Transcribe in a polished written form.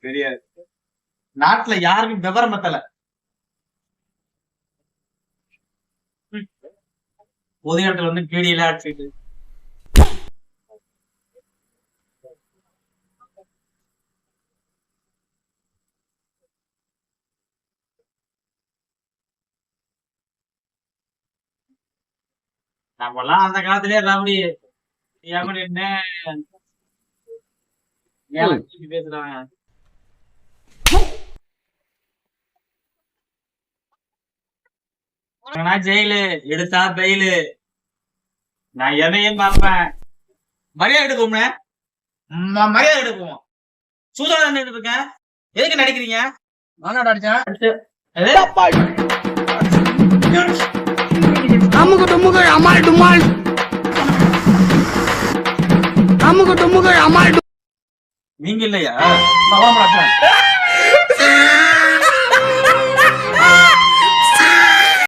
தெரியாது. நாட்டுல யாருக்கும் விவரம் பத்தல. பொது இடத்துல வந்து பீடியில அடிச்சுட்டு நம்மலாம் அந்த காலத்திலேயே ரவுடி என்ன பேசுறாங்க. ஜெயிலு எடுத்தா பெயிலு. நான் எதையும் பார்ப்பேன். மரியாதை எடுக்கும் மரியாதை எடுப்போம். சூதாட்டம் இருக்கேன். எதுக்கு நடிக்கிறீங்க? நானோட அடிச்சேன். அமுகு டுமுகு அமால் டுமால். அமுகு டுமுகு அமால். நீங்க இல்லையா?